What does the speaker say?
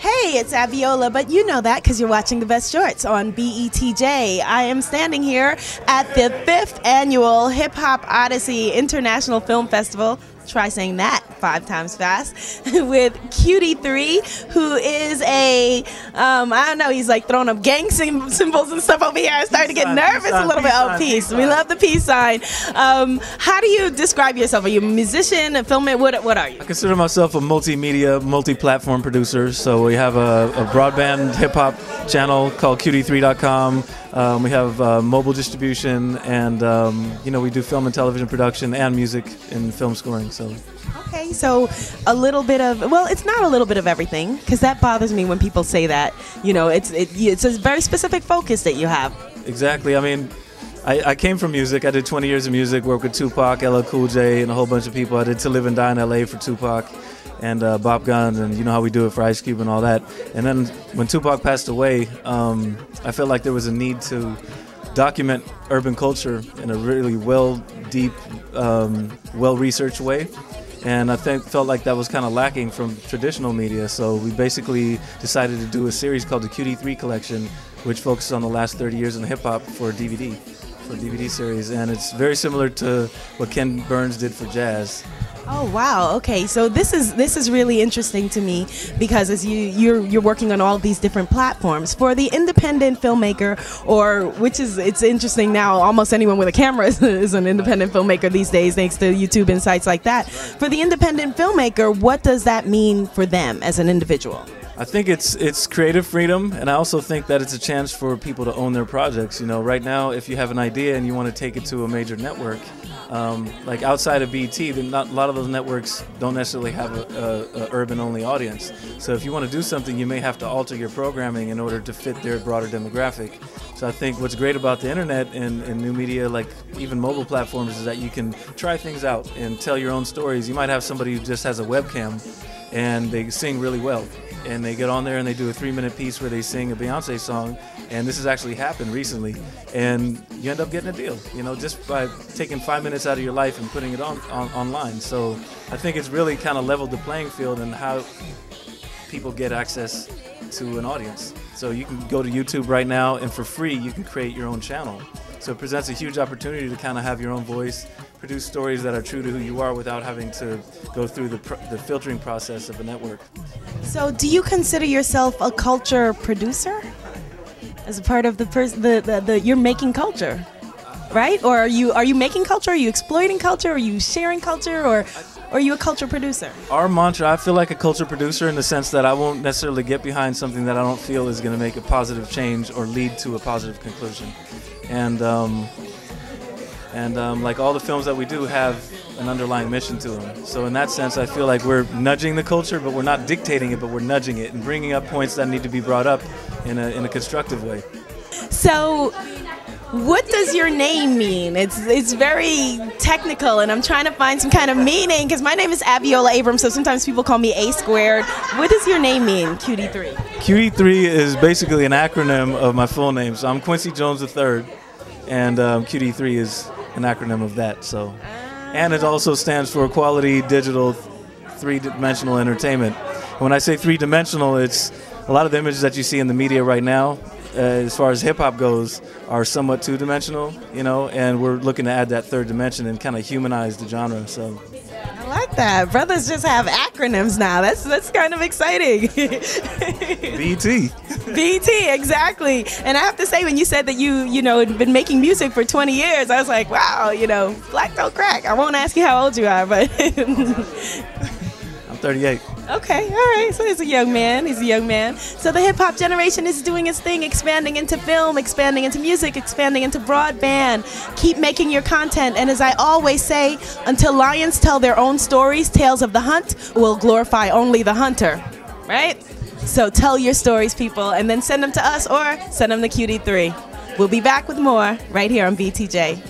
Hey, it's Abiola, but you know that because you're watching The Best Shorts on BETJ. I am standing here at the 5th Annual Hip Hop Odyssey International Film Festival. Try saying that 5 times fast, with QD3, who is a, I don't know, he's like throwing up gang symbols and stuff over here. I'm starting to get nervous a little bit. Oh, peace. We love the peace sign. How do you describe yourself? Are you a musician, a filmmaker? What are you? I consider myself a multimedia, multi-platform producer. So we have a broadband hip-hop channel called QD3.com. We have mobile distribution, and we do film and television production and music and film scoring. So. Okay, so a little bit of, well, it's not a little bit of everything, because that bothers me when people say that. You know, it's a very specific focus that you have. Exactly. I mean, I came from music. I did 20 years of music, worked with Tupac, LL Cool J, and a whole bunch of people. I did To Live and Die in LA for Tupac and Bob Guns, and you know how we do it for Ice Cube and all that. And then when Tupac passed away, I felt like there was a need to document urban culture in a really deep, well-researched way. And I felt like that was kind of lacking from traditional media. So we basically decided to do a series called the QD3 Collection, which focuses on the last 30 years in hip-hop for a DVD series. And it's very similar to what Ken Burns did for jazz. Oh wow! Okay, so this is really interesting to me, because as you're working on all these different platforms for the independent filmmaker, it's interesting now. Almost anyone with a camera is an independent filmmaker these days, thanks to YouTube and sites like that. For the independent filmmaker, what does that mean for them as an individual? I think it's creative freedom, and I also think that it's a chance for people to own their projects. You know, right now, if you have an idea and you want to take it to a major network, like outside of BT, a lot of those networks don't necessarily have a urban-only audience. So if you want to do something, you may have to alter your programming in order to fit their broader demographic. So I think what's great about the internet and new media, like even mobile platforms, is that you can try things out and tell your own stories. You might have somebody who just has a webcam and they sing really well, and they get on there and they do a 3-minute piece where they sing a Beyonce song, and this has actually happened recently, and you end up getting a deal, you know, just by taking 5 minutes out of your life and putting it online. So I think it's really kind of leveled the playing field in how people get access to an audience. So you can go to YouTube right now, and for free you can create your own channel. So it presents a huge opportunity to kind of have your own voice, produce stories that are true to who you are without having to go through the filtering process of a network. So do you consider yourself a culture producer? As a part of you're making culture, right? Or are you making culture? Are you exploiting culture? Are you sharing culture? Or are you a culture producer? Our mantra, I feel like a culture producer in the sense that I won't necessarily get behind something that I don't feel is going to make a positive change or lead to a positive conclusion. And like all the films that we do have an underlying mission to them. So in that sense, I feel like we're nudging the culture, but we're not dictating it, but we're nudging it and bringing up points that need to be brought up in a constructive way. So what does your name mean? It's very technical, and I'm trying to find some kind of meaning, because my name is Abiola Abrams, so sometimes people call me A squared. What does your name mean, QD3? QD3 is basically an acronym of my full name. So I'm Quincy Jones III, and QD3 is an acronym of that. So, and it also stands for Quality Digital 3-Dimensional Entertainment. When I say 3-dimensional, it's a lot of the images that you see in the media right now, as far as hip-hop goes, are somewhat 2-dimensional, you know, and we're looking to add that 3rd dimension and kind of humanize the genre. So I like that. Brothers just have acronyms now. That's kind of exciting. BT. BT, exactly. And I have to say, when you said that you had been making music for 20 years, I was like, wow, you know, black don't crack. I won't ask you how old you are, but I'm 38. Okay, all right. So he's a young man. So the hip-hop generation is doing its thing, expanding into film, expanding into music, expanding into broadband. Keep making your content. And as I always say, until lions tell their own stories, tales of the hunt will glorify only the hunter, right? So tell your stories, people, and then send them to us or send them to QD3. We'll be back with more right here on BTJ.